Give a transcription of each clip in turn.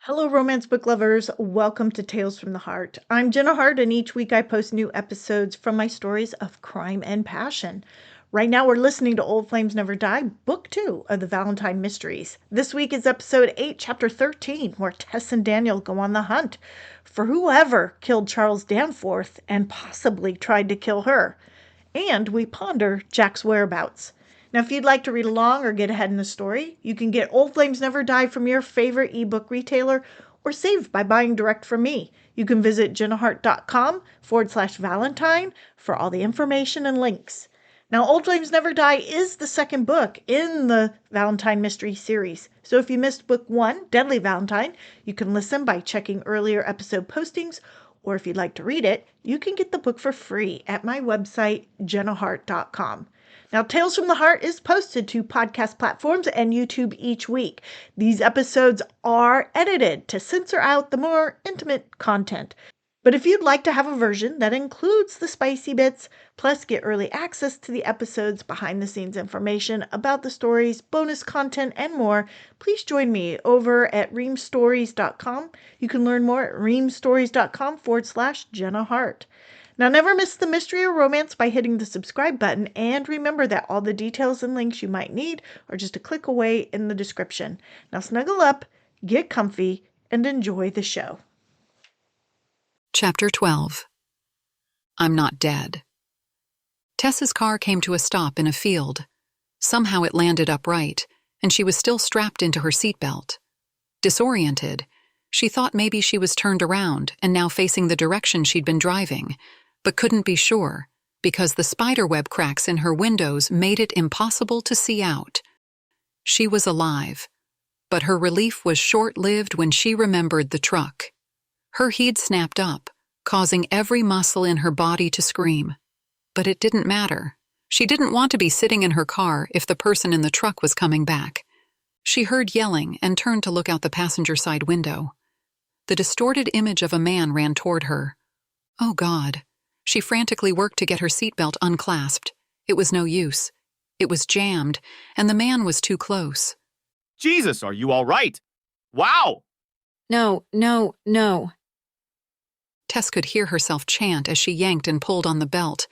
Hello, romance book lovers. Welcome to Tales from the Heart. I'm Jenna Harte, and each week I post new episodes from my stories of crime and passion. Right now, we're listening to Old Flames Never Die, Book 2 of the Valentine Mysteries. This week is Episode 8, Chapter 13, where Tess and Daniel go on the hunt for whoever killed Charles Danforth and possibly tried to kill her. And we ponder Jack's whereabouts. Now, if you'd like to read along or get ahead in the story, you can get Old Flames Never Die from your favorite ebook retailer or save by buying direct from me. You can visit jennaharte.com/Valentine for all the information and links. Now, Old Flames Never Die is the second book in the Valentine Mystery series. So if you missed book 1, Deadly Valentine, you can listen by checking earlier episode postings, or if you'd like to read it, you can get the book for free at my website, jennaharte.com. Now, Tales from the Heart is posted to podcast platforms and YouTube each week. These episodes are edited to censor out the more intimate content. But if you'd like to have a version that includes the spicy bits, plus get early access to the episodes, behind-the-scenes information about the stories, bonus content, and more, please join me over at reamstories.com. You can learn more at reamstories.com/Jenna Harte. Now, never miss the mystery or romance by hitting the subscribe button, and remember that all the details and links you might need are just a click away in the description. Now, snuggle up, get comfy, and enjoy the show. Chapter 12. I'm Not Dead. Tess's car came to a stop in a field. Somehow it landed upright, and she was still strapped into her seatbelt. Disoriented, she thought maybe she was turned around and now facing the direction she'd been driving, but couldn't be sure because the spiderweb cracks in her windows made it impossible to see out. She was alive, but her relief was short-lived when she remembered the truck. Her head snapped up, causing every muscle in her body to scream. But it didn't matter. She didn't want to be sitting in her car if the person in the truck was coming back. She heard yelling and turned to look out the passenger side window. The distorted image of a man ran toward her. Oh, God. She frantically worked to get her seatbelt unclasped. It was no use. It was jammed, and the man was too close. Jesus, are you all right? Wow! No. Tess could hear herself chant as she yanked and pulled on the belt.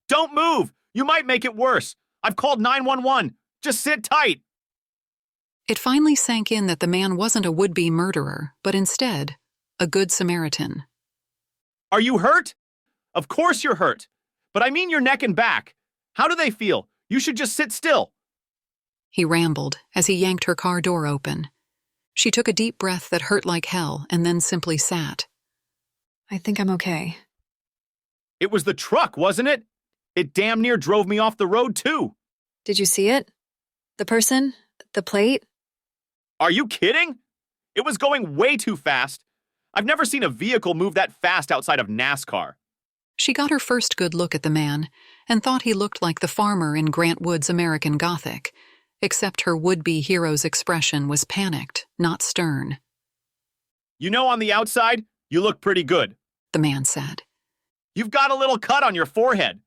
Don't move! You might make it worse. I've called 911. Just sit tight. It finally sank in that the man wasn't a would-be murderer, but instead, a good Samaritan. Are you hurt? Of course you're hurt. But I mean your neck and back. How do they feel? You should just sit still. He rambled as he yanked her car door open. She took a deep breath that hurt like hell and then simply sat. I think I'm okay. It was the truck, wasn't it? It damn near drove me off the road, too. Did you see it? The person? The plate? Are you kidding? It was going way too fast. I've never seen a vehicle move that fast outside of NASCAR. She got her first good look at the man and thought he looked like the farmer in Grant Wood's American Gothic, except her would-be hero's expression was panicked, not stern. You know, on the outside, you look pretty good, the man said. You've got a little cut on your forehead.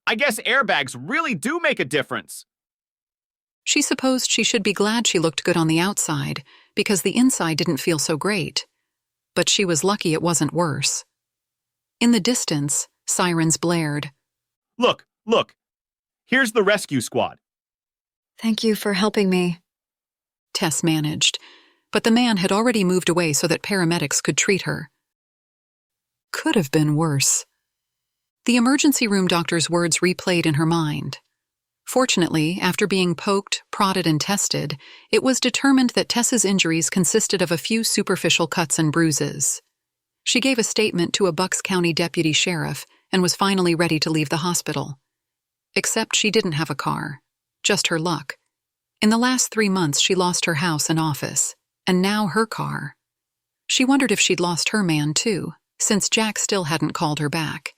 I guess airbags really do make a difference. She supposed she should be glad she looked good on the outside, because the inside didn't feel so great. But she was lucky it wasn't worse. In the distance, sirens blared. Look. Here's the rescue squad. Thank you for helping me, Tess managed, but the man had already moved away so that paramedics could treat her. Could have been worse. The emergency room doctor's words replayed in her mind. Fortunately, after being poked, prodded, and tested, it was determined that Tess's injuries consisted of a few superficial cuts and bruises. She gave a statement to a Bucks County deputy sheriff and was finally ready to leave the hospital. Except she didn't have a car. Just her luck. In the last 3 months, she lost her house and office, and now her car. She wondered if she'd lost her man, too, since Jack still hadn't called her back.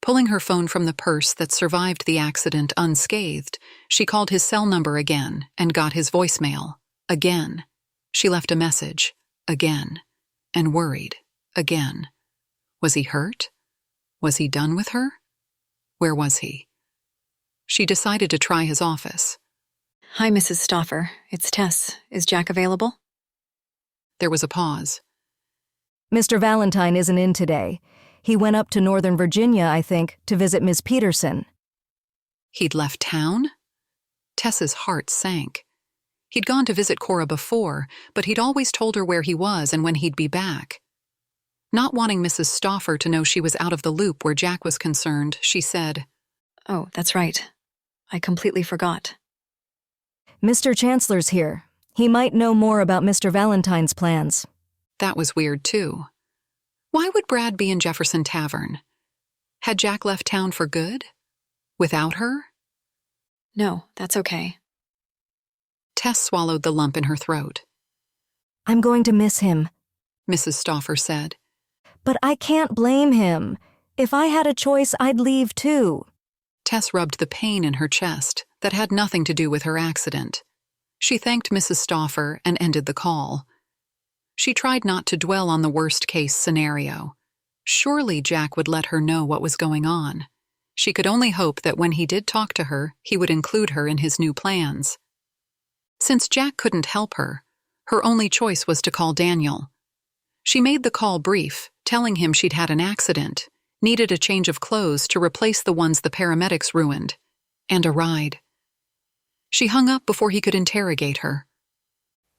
Pulling her phone from the purse that survived the accident unscathed, she called his cell number again and got his voicemail. Again. She left a message. Again. And worried. Again. Was he hurt? Was he done with her? Where was he? She decided to try his office. Hi, Mrs. Stauffer. It's Tess. Is Jack available? There was a pause. Mr. Valentine isn't in today. He went up to Northern Virginia, I think, to visit Miss Peterson. He'd left town? Tess's heart sank. He'd gone to visit Cora before, but he'd always told her where he was and when he'd be back. Not wanting Mrs. Stauffer to know she was out of the loop where Jack was concerned, she said, Oh, that's right. I completely forgot. Mr. Chancellor's here. He might know more about Mr. Valentine's plans. That was weird, too. Why would Brad be in Jefferson Tavern? Had Jack left town for good? Without her? No, that's okay. Tess swallowed the lump in her throat. I'm going to miss him. Mrs. Stauffer said. But I can't blame him. If I had a choice, I'd leave too. Tess rubbed the pain in her chest that had nothing to do with her accident. She thanked Mrs. Stauffer and ended the call. She tried not to dwell on the worst-case scenario. Surely Jack would let her know what was going on. She could only hope that when he did talk to her, he would include her in his new plans. Since Jack couldn't help her, her only choice was to call Daniel. She made the call brief, telling him she'd had an accident, needed a change of clothes to replace the ones the paramedics ruined, and a ride. She hung up before he could interrogate her.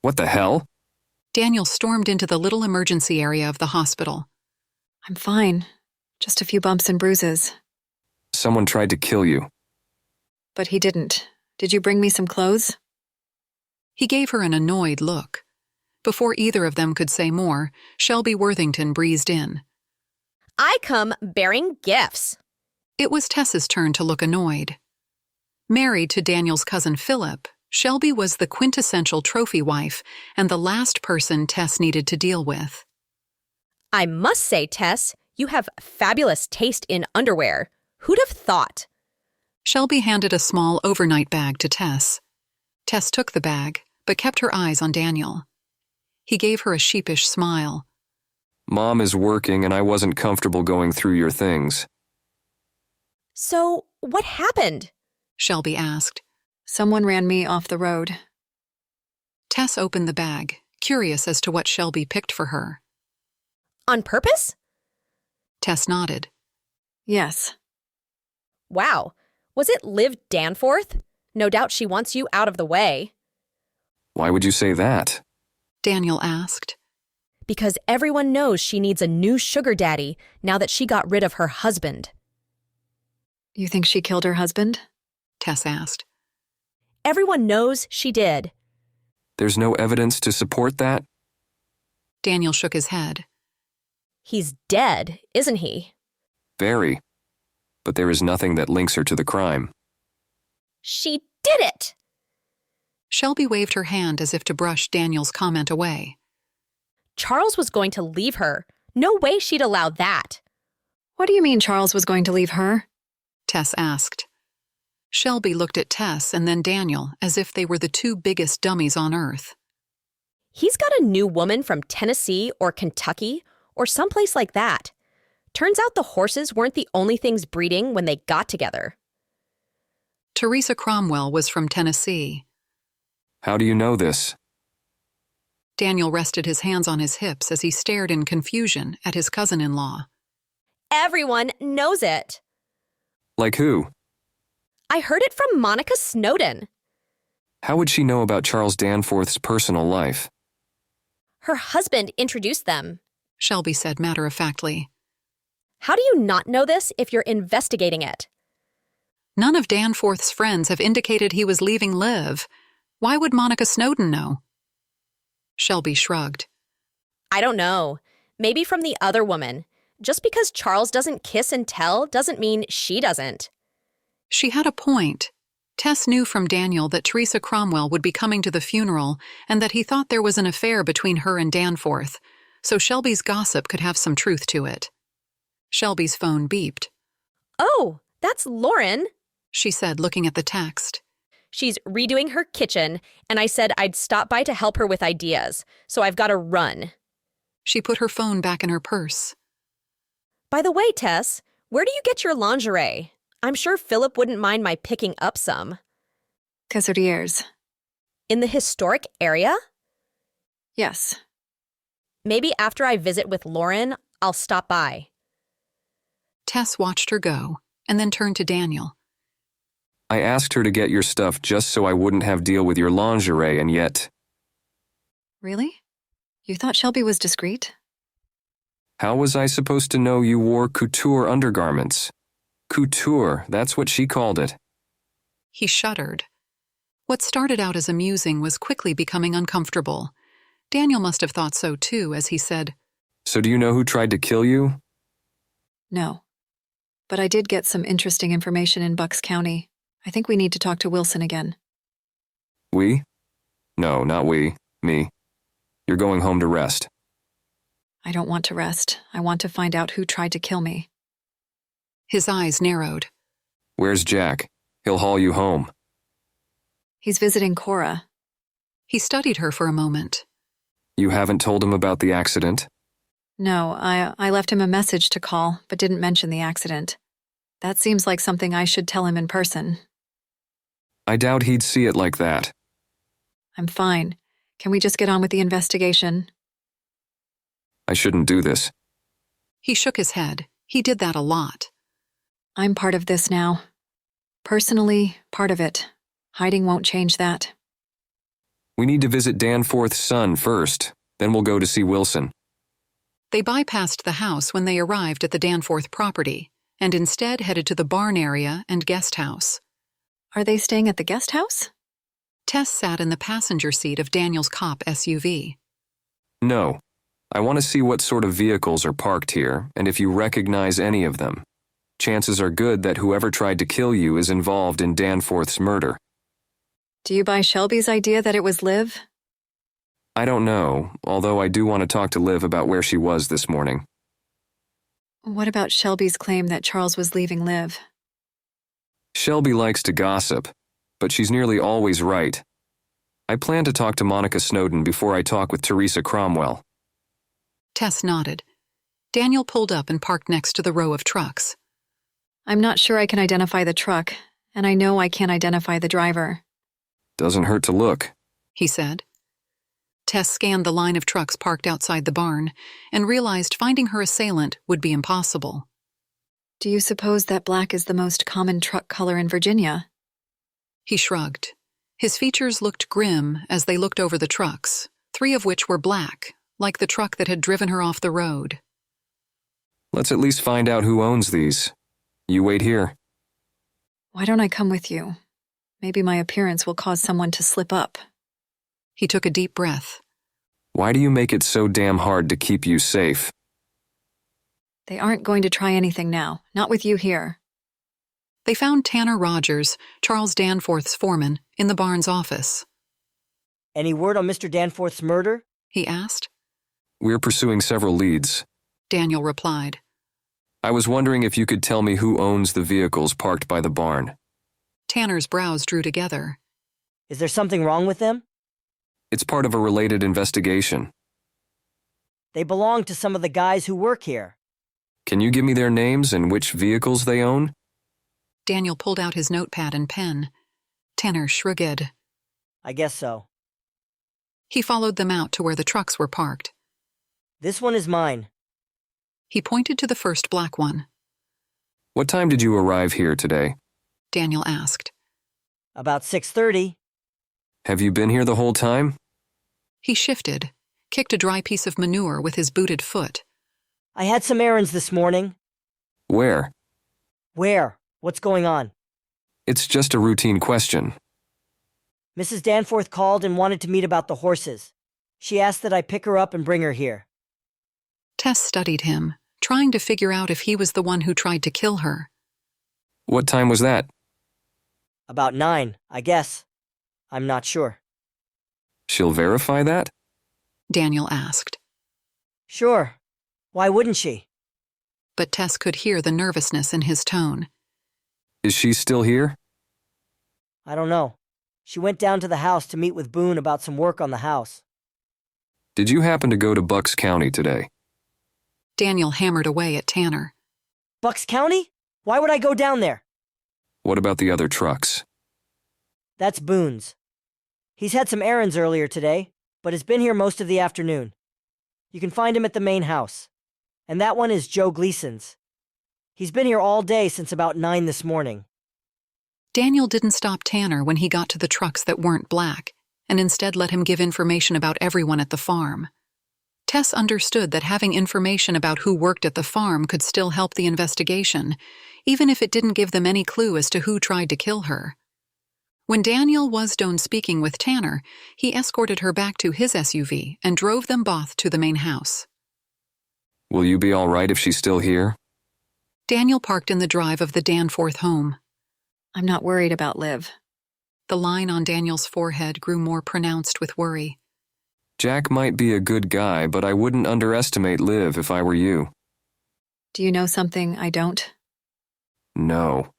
What the hell? Daniel stormed into the little emergency area of the hospital. I'm fine. Just a few bumps and bruises. Someone tried to kill you. But he didn't. Did you bring me some clothes? He gave her an annoyed look. Before either of them could say more, Shelby Worthington breezed in. I come bearing gifts. It was Tess's turn to look annoyed. Married to Daniel's cousin Philip, Shelby was the quintessential trophy wife and the last person Tess needed to deal with. I must say, Tess, you have fabulous taste in underwear. Who'd have thought? Shelby handed a small overnight bag to Tess. Tess took the bag, but kept her eyes on Daniel. He gave her a sheepish smile. Mom is working and I wasn't comfortable going through your things. So, what happened? Shelby asked. Someone ran me off the road. Tess opened the bag, curious as to what Shelby picked for her. On purpose? Tess nodded. Yes. Wow. Was it Liv Danforth? No doubt she wants you out of the way. Why would you say that? Daniel asked. Because everyone knows she needs a new sugar daddy now that she got rid of her husband. You think she killed her husband? Tess asked. Everyone knows she did. There's no evidence to support that? Daniel shook his head. He's dead, isn't he? Very. But there is nothing that links her to the crime. She did it! Shelby waved her hand as if to brush Daniel's comment away. Charles was going to leave her. No way she'd allow that. What do you mean Charles was going to leave her? Tess asked. Shelby looked at Tess and then Daniel as if they were the two biggest dummies on earth. He's got a new woman from Tennessee or Kentucky or someplace like that. Turns out the horses weren't the only things breeding when they got together. Teresa Cromwell was from Tennessee. How do you know this? Daniel rested his hands on his hips as he stared in confusion at his cousin-in-law. Everyone knows it. Like who? I heard it from Monica Snowden. How would she know about Charles Danforth's personal life? Her husband introduced them. Shelby said matter-of-factly. How do you not know this if you're investigating it? None of Danforth's friends have indicated he was leaving Liv. Why would Monica Snowden know? Shelby shrugged. I don't know. Maybe from the other woman. Just because Charles doesn't kiss and tell doesn't mean she doesn't. She had a point. Tess knew from Daniel that Teresa Cromwell would be coming to the funeral and that he thought there was an affair between her and Danforth, so Shelby's gossip could have some truth to it. Shelby's phone beeped. Oh, that's Lauren, she said, looking at the text. She's redoing her kitchen, and I said I'd stop by to help her with ideas, so I've got to run. She put her phone back in her purse. By the way, Tess, where do you get your lingerie? I'm sure Philip wouldn't mind my picking up some. Quesadillas. In the historic area? Yes. Maybe after I visit with Lauren, I'll stop by. Tess watched her go, and then turned to Daniel. I asked her to get your stuff just so I wouldn't have deal with your lingerie, and yet... Really? You thought Shelby was discreet? How was I supposed to know you wore couture undergarments? Couture, that's what she called it. He shuddered. What started out as amusing was quickly becoming uncomfortable. Daniel must have thought so too, as he said, So do you know who tried to kill you? No. But I did get some interesting information in Bucks County. I think we need to talk to Wilson again. We? No, not we. Me. You're going home to rest. I don't want to rest. I want to find out who tried to kill me. his eyes narrowed. Where's Jack? He'll haul you home. He's visiting Cora. He studied her for a moment. You haven't told him about the accident? No, I left him a message to call, but didn't mention the accident. That seems like something I should tell him in person. I doubt he'd see it like that. I'm fine. Can we just get on with the investigation? I shouldn't do this. He shook his head. He did that a lot. I'm part of this now. Personally, part of it. Hiding won't change that. We need to visit Danforth's son first, then we'll go to see Wilson. They bypassed the house when they arrived at the Danforth property, and instead headed to the barn area and guest house. Are they staying at the guest house? Tess sat in the passenger seat of Daniel's cop SUV. No. I want to see what sort of vehicles are parked here, and if you recognize any of them. Chances are good that whoever tried to kill you is involved in Danforth's murder. Do you buy Shelby's idea that it was Liv? I don't know, although I do want to talk to Liv about where she was this morning. What about Shelby's claim that Charles was leaving Liv? Shelby likes to gossip, but she's nearly always right. I plan to talk to Monica Snowden before I talk with Teresa Cromwell. Tess nodded. Daniel pulled up and parked next to the row of trucks. I'm not sure I can identify the truck, and I know I can't identify the driver. Doesn't hurt to look, he said. Tess scanned the line of trucks parked outside the barn and realized finding her assailant would be impossible. Do you suppose that black is the most common truck color in Virginia? He shrugged. His features looked grim as they looked over the trucks, 3 of which were black, like the truck that had driven her off the road. Let's at least find out who owns these. You wait here. Why don't I come with you? Maybe my appearance will cause someone to slip up. He took a deep breath. Why do you make it so damn hard to keep you safe? They aren't going to try anything now, not with you here. They found Tanner Rogers, Charles Danforth's foreman, in the barn's office. Any word on Mr. Danforth's murder? He asked. We're pursuing several leads. Daniel replied. I was wondering if you could tell me who owns the vehicles parked by the barn. Tanner's brows drew together. Is there something wrong with them? It's part of a related investigation. They belong to some of the guys who work here. Can you give me their names and which vehicles they own? Daniel pulled out his notepad and pen. Tanner shrugged. I guess so. He followed them out to where the trucks were parked. This one is mine. He pointed to the first black one. What time did you arrive here today? Daniel asked. About 6:30. Have you been here the whole time? He shifted, kicked a dry piece of manure with his booted foot. I had some errands this morning. Where? Where? What's going on? It's just a routine question. Mrs. Danforth called and wanted to meet about the horses. She asked that I pick her up and bring her here. Tess studied him, trying to figure out if he was the one who tried to kill her. What time was that? About 9, I guess. I'm not sure. She'll verify that? Daniel asked. Sure. Why wouldn't she? But Tess could hear the nervousness in his tone. Is she still here? I don't know. She went down to the house to meet with Boone about some work on the house. Did you happen to go to Bucks County today? Daniel hammered away at Tanner. Bucks County? Why would I go down there? What about the other trucks? That's Boone's. He's had some errands earlier today, but has been here most of the afternoon. You can find him at the main house. And that one is Joe Gleason's. He's been here all day since about 9 this morning. Daniel didn't stop Tanner when he got to the trucks that weren't black, and instead let him give information about everyone at the farm. Tess understood that having information about who worked at the farm could still help the investigation, even if it didn't give them any clue as to who tried to kill her. When Daniel was done speaking with Tanner, he escorted her back to his SUV and drove them both to the main house. Will you be all right if she's still here? Daniel parked in the drive of the Danforth home. I'm not worried about Liv. The line on Daniel's forehead grew more pronounced with worry. Jack might be a good guy, but I wouldn't underestimate Liv if I were you. Do you know something I don't? No.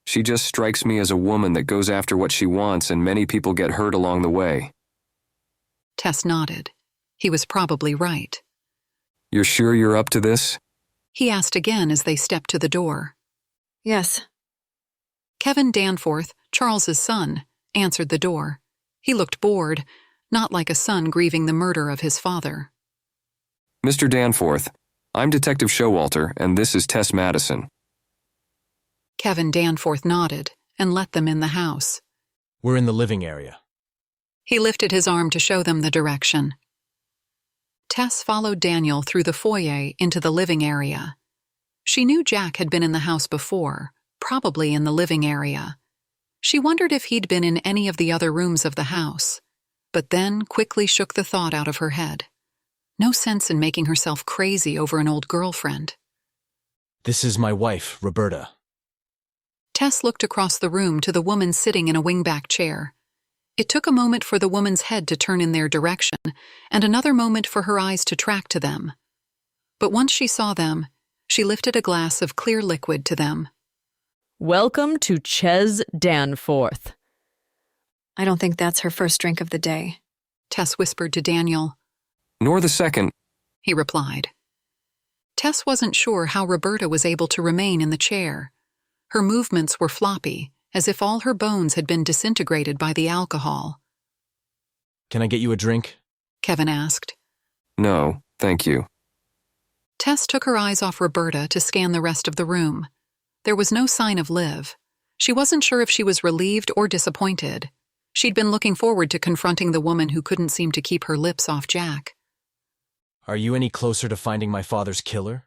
She just strikes me as a woman that goes after what she wants, and many people get hurt along the way. Tess nodded. He was probably right. You're sure you're up to this? He asked again as they stepped to the door. Yes. Kevin Danforth, Charles's son, answered the door. He looked bored, not like a son grieving the murder of his father. Mr. Danforth, I'm Detective Showalter, and this is Tess Madison. Kevin Danforth nodded and let them in the house. We're in the living area. He lifted his arm to show them the direction. Tess followed Daniel through the foyer into the living area. She knew Jack had been in the house before, probably in the living area. She wondered if he'd been in any of the other rooms of the house, but then quickly shook the thought out of her head. No sense in making herself crazy over an old girlfriend. This is my wife, Roberta. Tess looked across the room to the woman sitting in a wingback chair. It took a moment for the woman's head to turn in their direction, and another moment for her eyes to track to them. But once she saw them, she lifted a glass of clear liquid to them. Welcome to Ches Danforth. I don't think that's her first drink of the day. Tess whispered to Daniel. Nor the second, he replied. Tess wasn't sure how Roberta was able to remain in the chair. Her movements were floppy, as if all her bones had been disintegrated by the alcohol. Can I get you a drink? Kevin asked. No, thank you. Tess took her eyes off Roberta to scan the rest of the room. There was no sign of Liv. She wasn't sure if she was relieved or disappointed. She'd been looking forward to confronting the woman who couldn't seem to keep her lips off Jack. Are you any closer to finding my father's killer?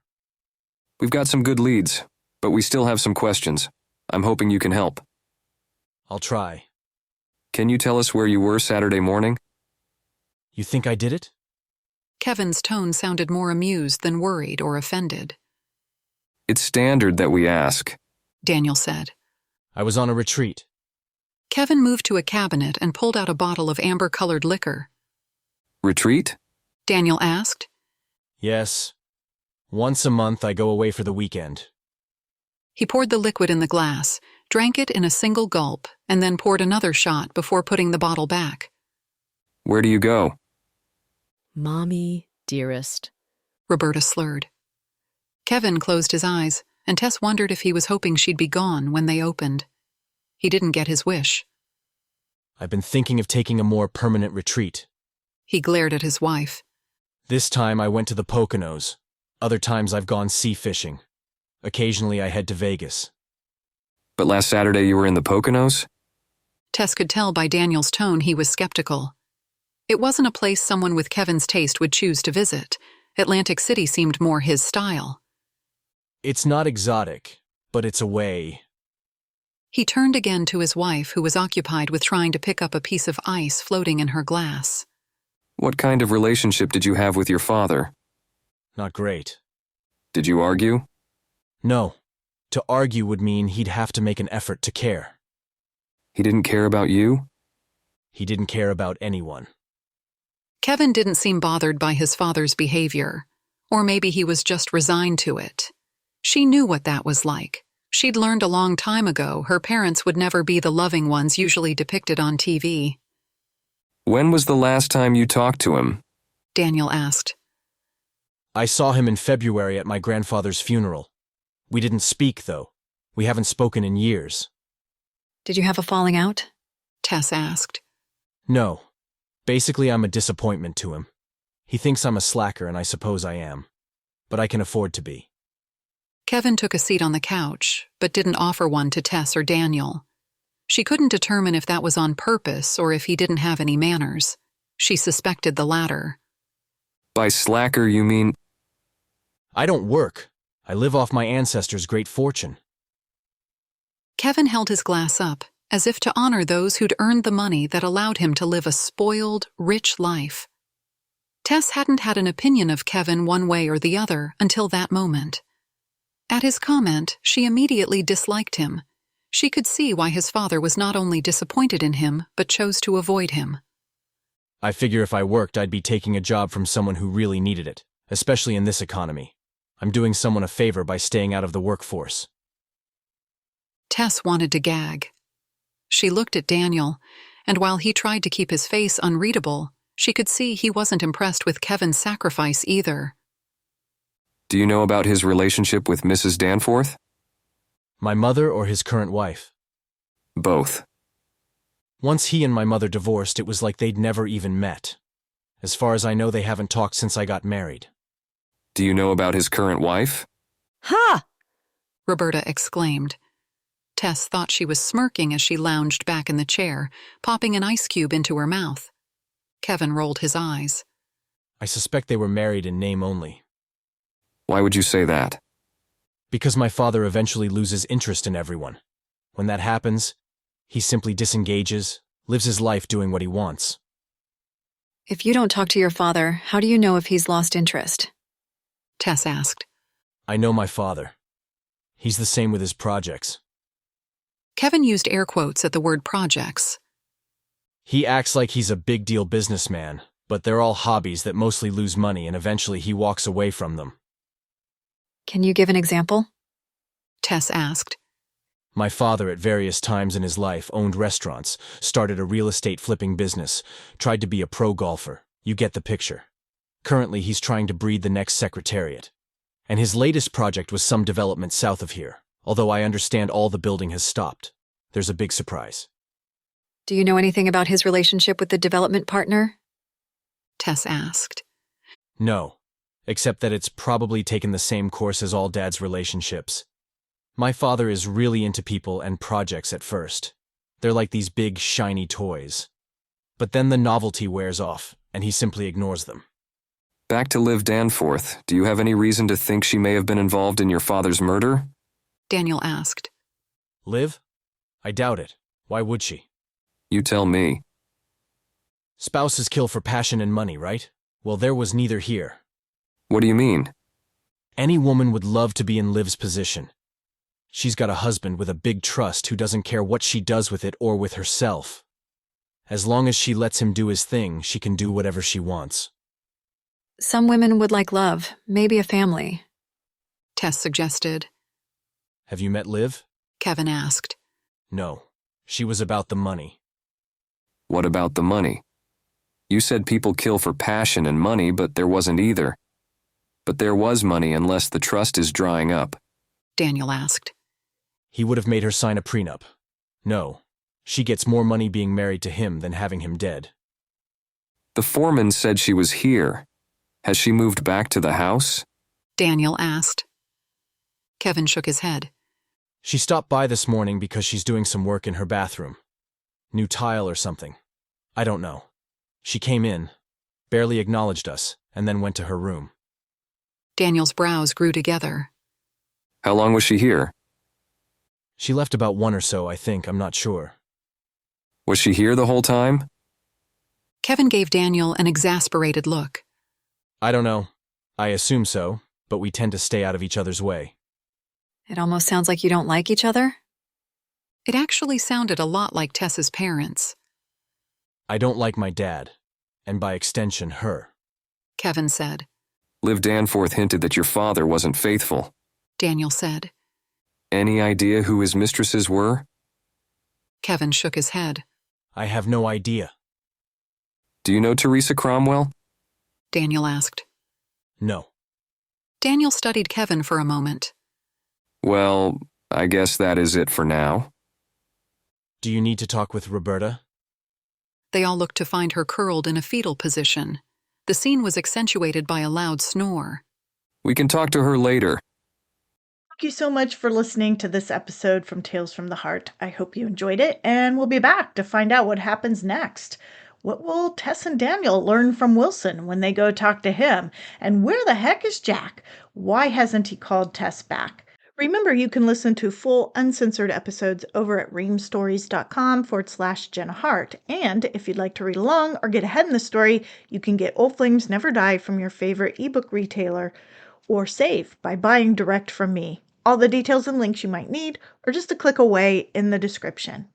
We've got some good leads, but we still have some questions. I'm hoping you can help. I'll try. Can you tell us where you were Saturday morning? You think I did it? Kevin's tone sounded more amused than worried or offended. It's standard that we ask, Daniel said. I was on a retreat. Kevin moved to a cabinet and pulled out a bottle of amber-colored liquor. Retreat? Daniel asked. Yes. Once a month I go away for the weekend. He poured the liquid in the glass, drank it in a single gulp, and then poured another shot before putting the bottle back. Where do you go? Mommy, dearest. Roberta slurred. Kevin closed his eyes, and Tess wondered if he was hoping she'd be gone when they opened. He didn't get his wish. I've been thinking of taking a more permanent retreat. He glared at his wife. This time I went to the Poconos. Other times I've gone sea fishing. Occasionally I head to Vegas. But last Saturday you were in the Poconos? Tess could tell by Daniel's tone he was skeptical. It wasn't a place someone with Kevin's taste would choose to visit. Atlantic City seemed more his style. It's not exotic, but it's a way. He turned again to his wife, who was occupied with trying to pick up a piece of ice floating in her glass. What kind of relationship did you have with your father? Not great. Did you argue? No. To argue would mean he'd have to make an effort to care. He didn't care about you? He didn't care about anyone. Kevin didn't seem bothered by his father's behavior. Or maybe he was just resigned to it. She knew what that was like. She'd learned a long time ago her parents would never be the loving ones usually depicted on TV. When was the last time you talked to him? Daniel asked. I saw him in February at my grandfather's funeral. We didn't speak, though. We haven't spoken in years. Did you have a falling out? Tess asked. No. Basically, I'm a disappointment to him. He thinks I'm a slacker, and I suppose I am. But I can afford to be. Kevin took a seat on the couch, but didn't offer one to Tess or Daniel. She couldn't determine if that was on purpose or if he didn't have any manners. She suspected the latter. By slacker, you mean? I don't work. I live off my ancestors' great fortune. Kevin held his glass up, as if to honor those who'd earned the money that allowed him to live a spoiled, rich life. Tess hadn't had an opinion of Kevin one way or the other until that moment. At his comment, she immediately disliked him. She could see why his father was not only disappointed in him, but chose to avoid him. I figure if I worked, I'd be taking a job from someone who really needed it, especially in this economy. I'm doing someone a favor by staying out of the workforce. Tess wanted to gag. She looked at Daniel, and while he tried to keep his face unreadable, she could see he wasn't impressed with Kevin's sacrifice either. Do you know about his relationship with Mrs. Danforth? My mother or his current wife? Both. Once he and my mother divorced, it was like they'd never even met. As far as I know, they haven't talked since I got married. Do you know about his current wife? Ha! Roberta exclaimed. Tess thought she was smirking as she lounged back in the chair, popping an ice cube into her mouth. Kevin rolled his eyes. I suspect they were married in name only. Why would you say that? Because my father eventually loses interest in everyone. When that happens, he simply disengages, lives his life doing what he wants. If you don't talk to your father, how do you know if he's lost interest? Tess asked. I know my father. He's the same with his projects. Kevin used air quotes at the word projects. He acts like he's a big-deal businessman, but they're all hobbies that mostly lose money and eventually he walks away from them. Can you give an example? Tess asked. My father, at various times in his life, owned restaurants, started a real estate flipping business, tried to be a pro golfer. You get the picture. Currently, he's trying to breed the next secretariat. And his latest project was some development south of here, although I understand all the building has stopped. There's a big surprise. Do you know anything about his relationship with the development partner? Tess asked. No, except that it's probably taken the same course as all Dad's relationships. My father is really into people and projects at first. They're like these big, shiny toys. But then the novelty wears off, and he simply ignores them. Back to Liv Danforth, do you have any reason to think she may have been involved in your father's murder? Daniel asked. Liv? I doubt it. Why would she? You tell me. Spouses kill for passion and money, right? Well, there was neither here. What do you mean? Any woman would love to be in Liv's position. She's got a husband with a big trust who doesn't care what she does with it or with herself. As long as she lets him do his thing, she can do whatever she wants. Some women would like love, maybe a family. Tess suggested. Have you met Liv? Kevin asked. No. She was about the money. What about the money? You said people kill for passion and money, but there wasn't either. But there was money unless the trust is drying up. Daniel asked. He would have made her sign a prenup. No. She gets more money being married to him than having him dead. The foreman said she was here. Has she moved back to the house? Daniel asked. Kevin shook his head. She stopped by this morning because she's doing some work in her bathroom. New tile or something. I don't know. She came in, barely acknowledged us, and then went to her room. Daniel's brows grew together. How long was she here? She left about 1 or so, I think. I'm not sure. Was she here the whole time? Kevin gave Daniel an exasperated look. I don't know. I assume so, but we tend to stay out of each other's way. It almost sounds like you don't like each other. It actually sounded a lot like Tess's parents. I don't like my dad, and by extension, her. Kevin said. Liv Danforth hinted that your father wasn't faithful. Daniel said. Any idea who his mistresses were? Kevin shook his head. I have no idea. Do you know Teresa Cromwell? Daniel asked. No. Daniel studied Kevin for a moment. Well, I guess that is it for now. Do you need to talk with Roberta? They all looked to find her curled in a fetal position. The scene was accentuated by a loud snore. We can talk to her later. Thank you so much for listening to this episode from Tales from the Heart. I hope you enjoyed it, and we'll be back to find out what happens next. What will Tess and Daniel learn from Wilson when they go talk to him? And where the heck is Jack? Why hasn't he called Tess back? Remember, you can listen to full uncensored episodes over at reamstories.com/Jenna Harte. And if you'd like to read along or get ahead in the story, you can get Old Flames Never Die from your favorite ebook retailer or save by buying direct from me. All the details and links you might need are just a click away in the description.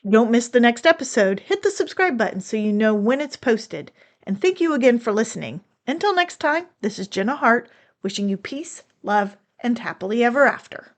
Don't miss the next episode. Hit the subscribe button so you know when it's posted. And thank you again for listening. Until next time, this is Jenna Harte wishing you peace, love, and happily ever after.